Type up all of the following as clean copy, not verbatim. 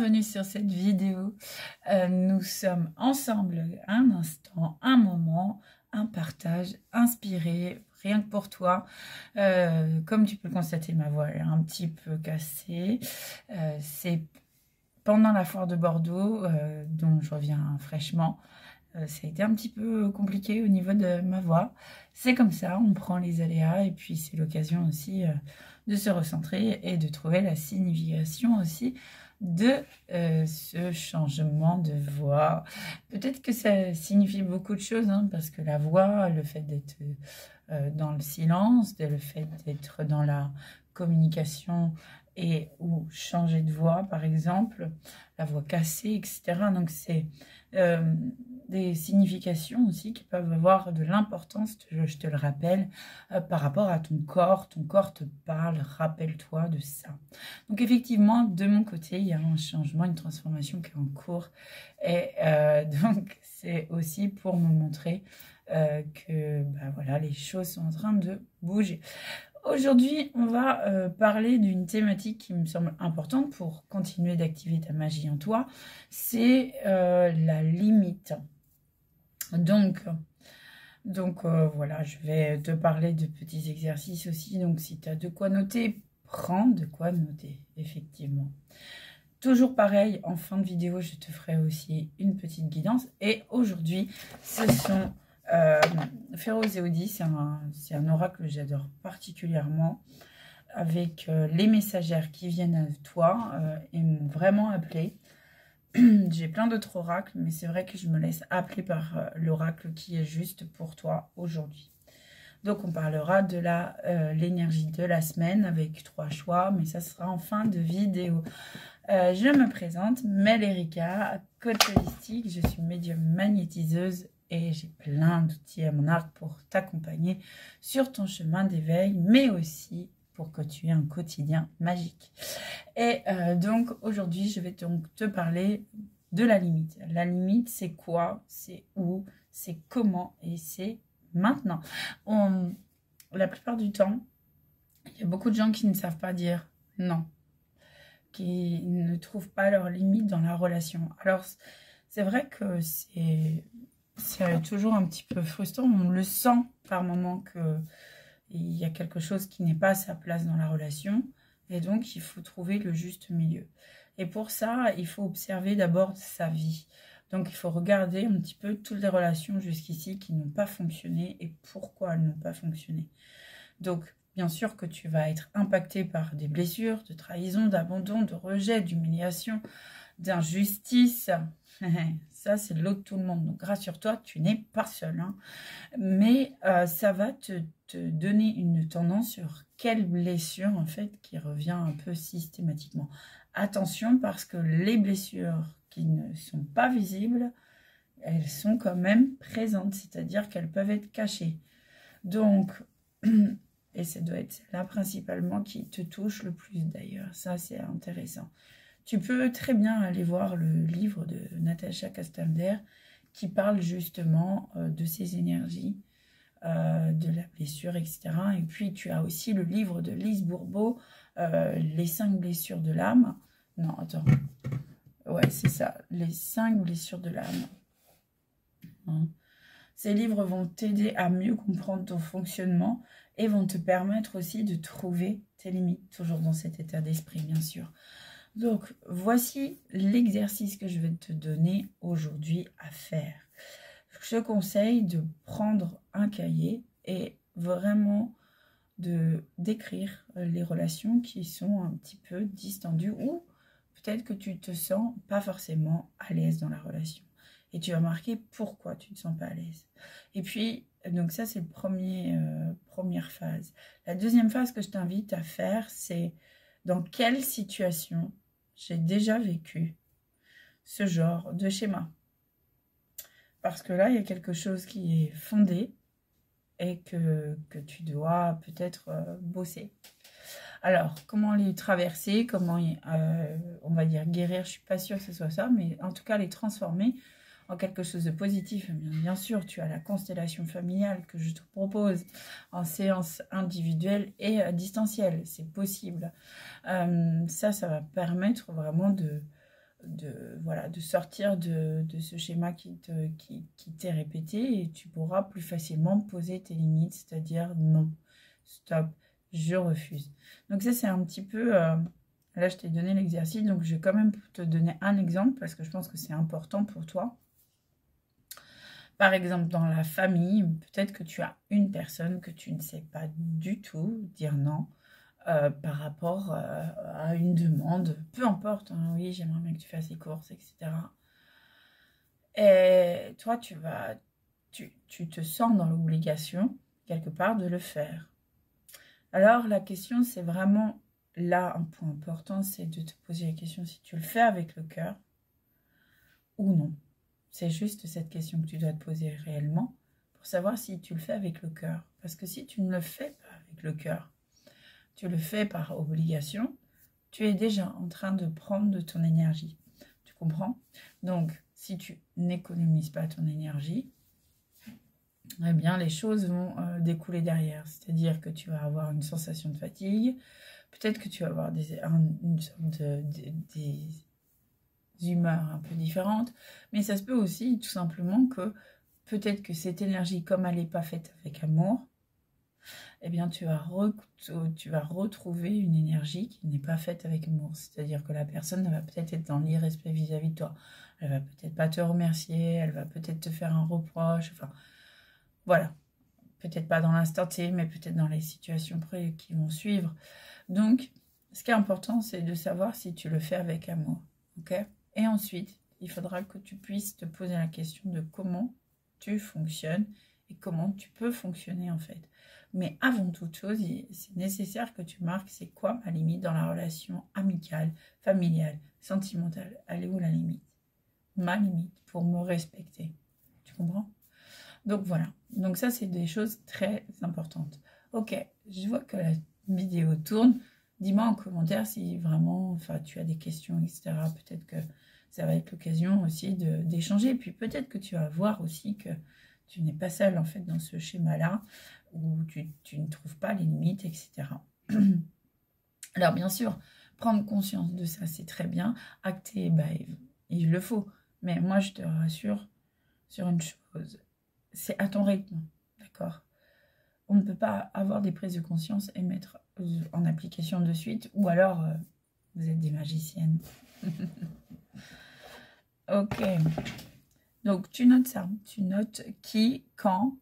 bienvenue sur cette vidéo. Nous sommes ensemble un instant, un moment, un partage inspiré, rien que pour toi. Comme tu peux le constater, ma voix est un petit peu cassée. C'est pendant la foire de Bordeaux, dont je reviens fraîchement. Ça a été un petit peu compliqué au niveau de ma voix. C'est comme ça, on prend les aléas et puis c'est l'occasion aussi de se recentrer et de trouver la signification aussi de ce changement de voix. Peut-être que ça signifie beaucoup de choses, hein, parce que la voix, le fait d'être dans le silence, le fait d'être dans la communication et ou changer de voix, par exemple, la voix cassée, etc. Donc c'est des significations aussi qui peuvent avoir de l'importance, je te le rappelle, par rapport à ton corps. Ton corps te parle, rappelle-toi de ça. Donc effectivement, de mon côté, il y a un changement, une transformation qui est en cours. Et donc c'est aussi pour me montrer que voilà, les choses sont en train de bouger. Aujourd'hui, on va parler d'une thématique qui me semble importante pour continuer d'activer ta magie en toi. C'est la limite. Donc voilà, je vais te parler de petits exercices aussi. Donc si tu as de quoi noter, prends de quoi noter, effectivement. Toujours pareil, en fin de vidéo, je te ferai aussi une petite guidance. Et aujourd'hui, ce sont... Féroz et Audi, c'est un oracle que j'adore particulièrement, avec les messagères qui viennent à toi et m'ont vraiment appelé. J'ai plein d'autres oracles, mais c'est vrai que je me laisse appeler par l'oracle qui est juste pour toi aujourd'hui. Donc on parlera de l'énergie de la semaine avec 3 choix, mais ça sera en fin de vidéo. Je me présente, Mel Erika, coach holistique, je suis médium magnétiseuse et j'ai plein d'outils à mon arc pour t'accompagner sur ton chemin d'éveil, mais aussi pour que tu aies un quotidien magique. Et donc aujourd'hui, je vais donc te parler de la limite. La limite, c'est quoi? C'est où? C'est comment? Et c'est maintenant. La plupart du temps, il y a beaucoup de gens qui ne savent pas dire non, qui ne trouvent pas leur limite dans la relation. Alors, c'est vrai que c'est toujours un petit peu frustrant. On le sent par moments qu'il y a quelque chose qui n'est pas à sa place dans la relation. Et donc, il faut trouver le juste milieu. Et pour ça, il faut observer d'abord sa vie. Donc, il faut regarder un petit peu toutes les relations jusqu'ici qui n'ont pas fonctionné et pourquoi elles n'ont pas fonctionné. Donc, bien sûr que tu vas être impacté par des blessures, de trahison, d'abandon, de rejet, d'humiliation, d'injustice. Ça, c'est de l'eau de tout le monde. Donc, rassure-toi, tu n'es pas seul. Hein. Mais ça va te donner une tendance sur quelle blessure, en fait, qui revient un peu systématiquement. Attention, parce que les blessures qui ne sont pas visibles, elles sont quand même présentes. C'est-à-dire qu'elles peuvent être cachées. Donc... Et ça doit être là principalement qui te touche le plus d'ailleurs. Ça, c'est intéressant. Tu peux très bien aller voir le livre de Natacha Castalder qui parle justement de ces énergies, de la blessure, etc. Et puis, tu as aussi le livre de Lise Bourbeau, Les 5 blessures de l'âme. Non, attends. Ouais, c'est ça. Les 5 blessures de l'âme. Hein. Ces livres vont t'aider à mieux comprendre ton fonctionnement et vont te permettre aussi de trouver tes limites, toujours dans cet état d'esprit, bien sûr. Donc, voici l'exercice que je vais te donner aujourd'hui à faire. Je te conseille de prendre un cahier et vraiment d'écrire les relations qui sont un petit peu distendues ou peut-être que tu te sens pas forcément à l'aise dans la relation. Et tu vas marquer pourquoi tu ne te sens pas à l'aise. Et puis, donc ça, c'est la première phase. La deuxième phase que je t'invite à faire, c'est dans quelle situation j'ai déjà vécu ce genre de schéma. Parce que là, il y a quelque chose qui est fondé et que tu dois peut-être bosser. Alors, comment les traverser, comment, on va dire, guérir, je ne suis pas sûre que ce soit ça, mais en tout cas, les transformer en quelque chose de positif. Bien sûr, tu as la constellation familiale que je te propose en séance individuelle et distancielle. C'est possible. Ça va permettre vraiment voilà, de sortir de ce schéma qui t'est répété et tu pourras plus facilement poser tes limites, c'est-à-dire non, stop, je refuse. Donc ça, c'est un petit peu... là, je t'ai donné l'exercice, donc je vais quand même te donner un exemple parce que je pense que c'est important pour toi. Par exemple, dans la famille, peut-être que tu as une personne que tu ne sais pas du tout dire non par rapport à une demande, peu importe, hein, oui, j'aimerais bien que tu fasses les courses, etc. Et toi, tu te sens dans l'obligation, quelque part, de le faire. Alors, la question, c'est vraiment, là, un point important, c'est de te poser la question si tu le fais avec le cœur ou non. C'est juste cette question que tu dois te poser réellement pour savoir si tu le fais avec le cœur. Parce que si tu ne le fais pas avec le cœur, tu le fais par obligation, tu es déjà en train de prendre de ton énergie. Tu comprends? Donc, si tu n'économises pas ton énergie, eh bien, les choses vont découler derrière. C'est-à-dire que tu vas avoir une sensation de fatigue, peut-être que tu vas avoir des humeurs un peu différentes, mais ça se peut aussi tout simplement que peut-être que cette énergie, comme elle n'est pas faite avec amour, eh bien tu vas retrouver une énergie qui n'est pas faite avec amour. C'est-à-dire que la personne va peut-être être dans l'irrespect vis-à-vis de toi. Elle va peut-être pas te remercier, elle va peut-être te faire un reproche, enfin voilà. Peut-être pas dans l'instant T, mais peut-être dans les situations qui vont suivre. Donc, ce qui est important, c'est de savoir si tu le fais avec amour. Ok ? Et ensuite, il faudra que tu puisses te poser la question de comment tu fonctionnes et comment tu peux fonctionner en fait. Mais avant toute chose, c'est nécessaire que tu marques c'est quoi ma limite dans la relation amicale, familiale, sentimentale. Elle est où la limite? Ma limite pour me respecter. Tu comprends? Donc voilà. Donc ça, c'est des choses très importantes. Ok, je vois que la vidéo tourne. Dis-moi en commentaire si vraiment tu as des questions, etc. Peut-être que ça va être l'occasion aussi d'échanger. Puis peut-être que tu vas voir aussi que tu n'es pas seule en fait dans ce schéma-là, où tu ne trouves pas les limites, etc. Alors bien sûr, prendre conscience de ça, c'est très bien. Acter, il le faut. Mais moi, je te rassure sur une chose, c'est à ton rythme, d'accord? On ne peut pas avoir des prises de conscience et mettre en application de suite, ou alors vous êtes des magiciennes. Ok, donc tu notes ça, tu notes qui, quand,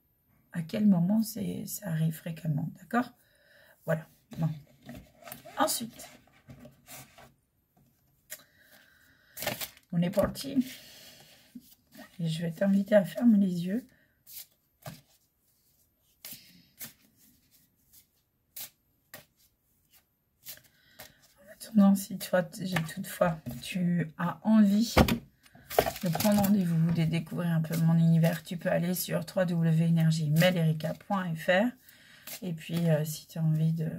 à quel moment ça arrive fréquemment, d'accord? Voilà, bon. Ensuite, on est parti. Et je vais t'inviter à fermer les yeux. Non, si toutefois tu as envie de prendre rendez-vous, de découvrir un peu mon univers, tu peux aller sur www.energiemelerica.fr et puis si tu as envie de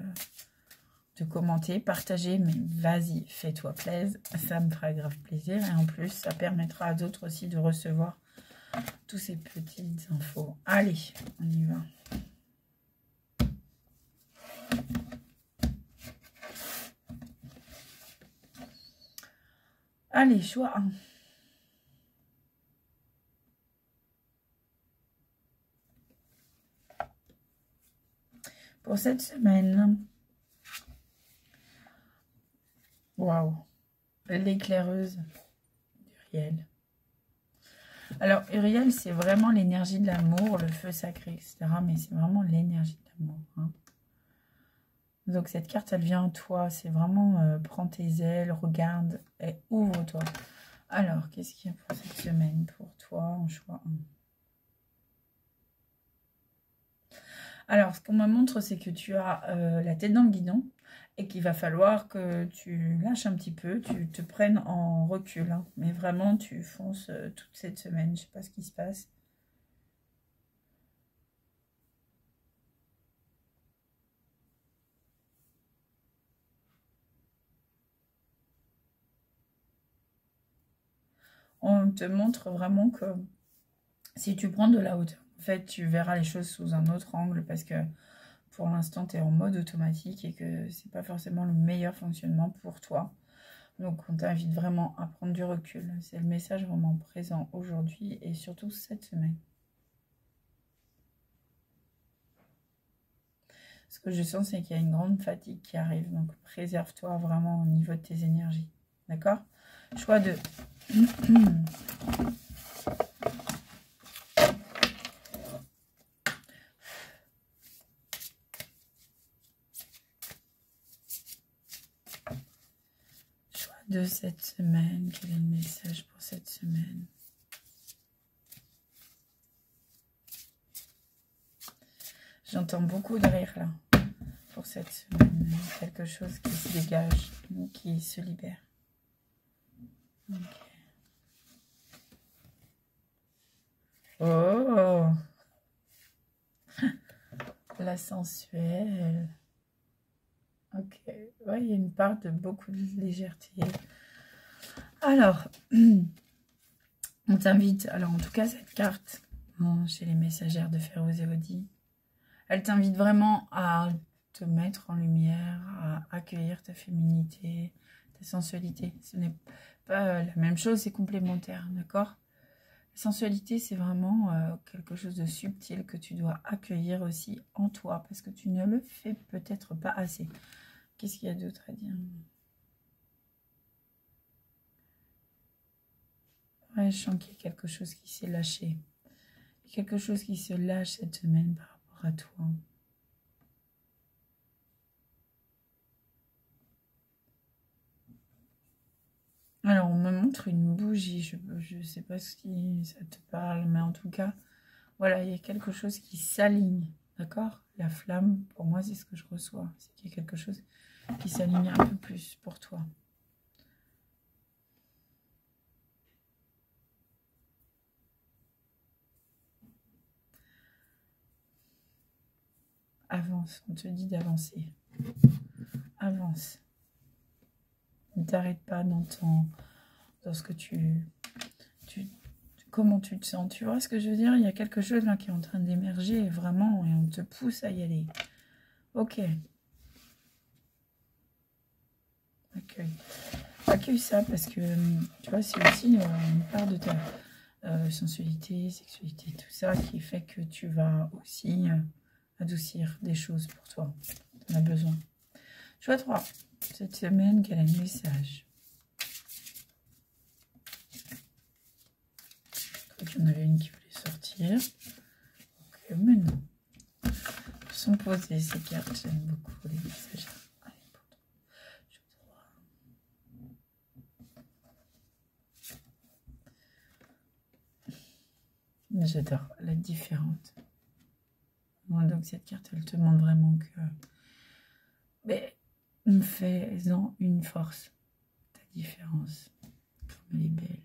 commenter, partager, mais vas-y, fais-toi plaisir, ça me fera grave plaisir et en plus ça permettra à d'autres aussi de recevoir tous ces petites infos. Allez, on y va. Allez, choix 1. Pour cette semaine, waouh, l'éclaireuse d'Uriel. Alors, Uriel, c'est vraiment l'énergie de l'amour, le feu sacré, etc. Mais c'est vraiment l'énergie de l'amour. Hein. Donc, cette carte, elle vient en toi. C'est vraiment, prends tes ailes, regarde et ouvre-toi. Alors, qu'est-ce qu'il y a pour cette semaine pour toi en choix 1? Alors, ce qu'on me montre, c'est que tu as la tête dans le guidon et qu'il va falloir que tu lâches un petit peu, tu te prennes en recul. Hein. Mais vraiment, tu fonces toute cette semaine. Je ne sais pas ce qui se passe. On te montre vraiment que si tu prends de la hauteur, en fait, tu verras les choses sous un autre angle parce que pour l'instant, tu es en mode automatique et que c'est pas forcément le meilleur fonctionnement pour toi. Donc, on t'invite vraiment à prendre du recul. C'est le message vraiment présent aujourd'hui et surtout cette semaine. Ce que je sens, c'est qu'il y a une grande fatigue qui arrive. Donc, préserve-toi vraiment au niveau de tes énergies. D'accord? Choix de... Choix de cette semaine. Quel est le message pour cette semaine? J'entends beaucoup de rire là. Pour cette semaine, quelque chose qui se dégage, qui se libère. Okay. Oh, la sensuelle. Ok, ouais, il y a une part de beaucoup de légèreté. Alors, on t'invite, alors en tout cas cette carte, chez les messagères de Féroz-Eodi, elle t'invite vraiment à te mettre en lumière, à accueillir ta féminité, ta sensualité. Ce n'est pas la même chose, c'est complémentaire, d'accord? La sensualité, c'est vraiment quelque chose de subtil que tu dois accueillir aussi en toi, parce que tu ne le fais peut-être pas assez. Qu'est-ce qu'il y a d'autre à dire? Ouais, je sens qu'il y a quelque chose qui s'est lâché. Il y a quelque chose qui se lâche cette semaine par rapport à toi. Alors, on me montre une bougie. Je ne sais pas si ça te parle, mais en tout cas, voilà, il y a quelque chose qui s'aligne. D'accord? La flamme, pour moi, c'est ce que je reçois. C'est qu'il y a quelque chose qui s'aligne un peu plus pour toi. Avance, on te dit d'avancer. Avance. Ne t'arrête pas dans ce que comment tu te sens. Tu vois ce que je veux dire? Il y a quelque chose là qui est en train d'émerger vraiment et on te pousse à y aller. Ok. Accueille ça parce que tu vois, c'est aussi une part de ta sensualité, sexualité, tout ça qui fait que tu vas aussi adoucir des choses pour toi. Tu en as besoin. Choix 3. Cette semaine, quel est le message? Je crois qu'il y en avait une qui voulait sortir. Ok, mais non. Sont posées ces cartes, j'aime beaucoup les messages. J'adore la différente. Donc cette carte, elle te montre vraiment que... Mais fais-en une force. Ta différence. Comme elle est belle.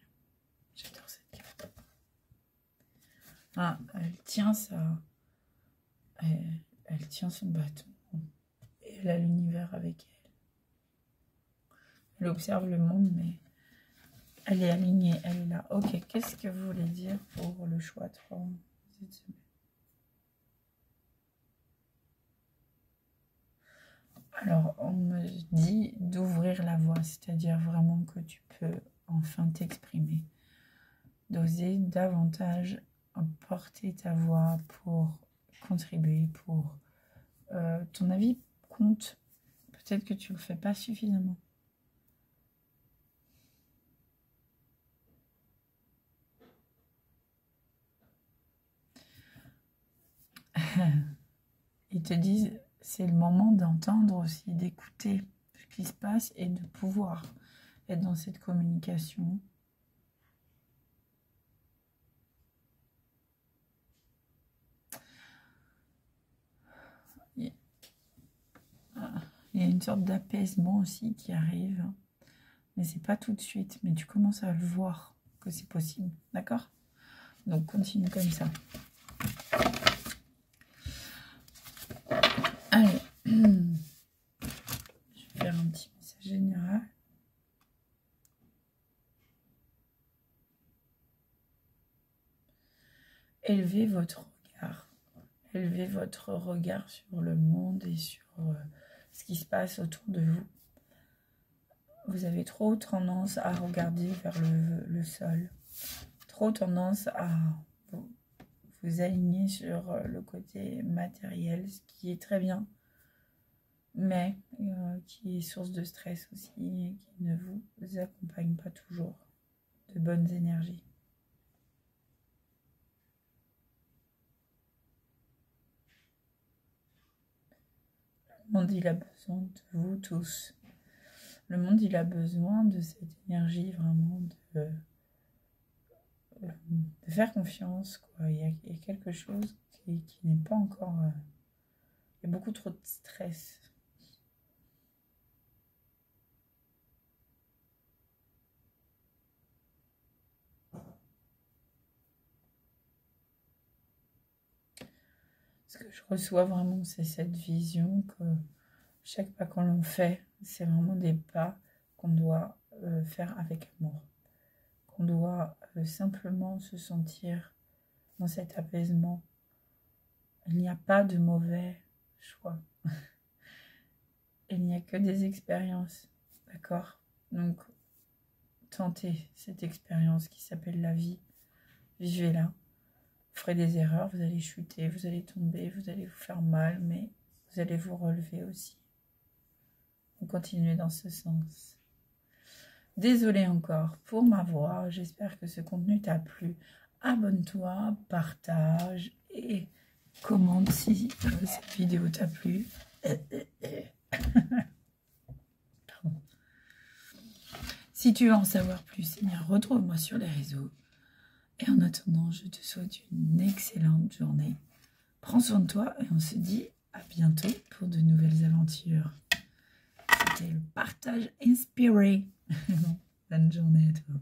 J'adore cette carte. Ah, elle tient ça. Elle tient son bâton. Et elle a l'univers avec elle. Elle observe le monde, mais elle est alignée. Elle est là. Ok, qu'est-ce que vous voulez dire pour le choix 3 cette semaine? Alors, on me dit d'ouvrir la voie, c'est-à-dire vraiment que tu peux enfin t'exprimer. D'oser davantage porter ta voix pour contribuer, pour... ton avis compte. Peut-être que tu ne le fais pas suffisamment. Ils te disent, c'est le moment d'entendre aussi, d'écouter ce qui se passe et de pouvoir être dans cette communication. Il y a une sorte d'apaisement aussi qui arrive, mais c'est pas tout de suite, mais tu commences à le voir que c'est possible, d'accord? Donc continue comme ça. Allez, je vais faire un petit message général. Élevez votre regard. Élevez votre regard sur le monde et sur ce qui se passe autour de vous. vous avez trop tendance à regarder vers le sol. Trop tendance à vous aligner sur le côté matériel, ce qui est très bien, mais qui est source de stress aussi et qui ne vous accompagne pas toujours de bonnes énergies. Le monde, il a besoin de vous tous. Le monde, il a besoin de cette énergie vraiment de faire confiance, quoi. Il y a quelque chose qui n'est pas encore... il y a beaucoup trop de stress. Ce que je reçois vraiment, c'est cette vision que chaque pas qu'on l'on fait, c'est vraiment des pas qu'on doit faire avec amour. Qu'on doit simplement se sentir dans cet apaisement. Il n'y a pas de mauvais choix. Il n'y a que des expériences, d'accord? Donc, tentez cette expérience qui s'appelle la vie. Vivez-la. Vous ferez des erreurs, vous allez chuter, vous allez tomber, vous allez vous faire mal, mais vous allez vous relever aussi. Donc, continuez dans ce sens. Désolée encore pour ma voix, j'espère que ce contenu t'a plu. Abonne-toi, partage et commente si cette vidéo t'a plu. Pardon. Si tu veux en savoir plus, eh bien, retrouve-moi sur les réseaux. Et en attendant, je te souhaite une excellente journée. Prends soin de toi et on se dit à bientôt pour de nouvelles aventures. C'était le partage inspiré. Bonne journée à toi.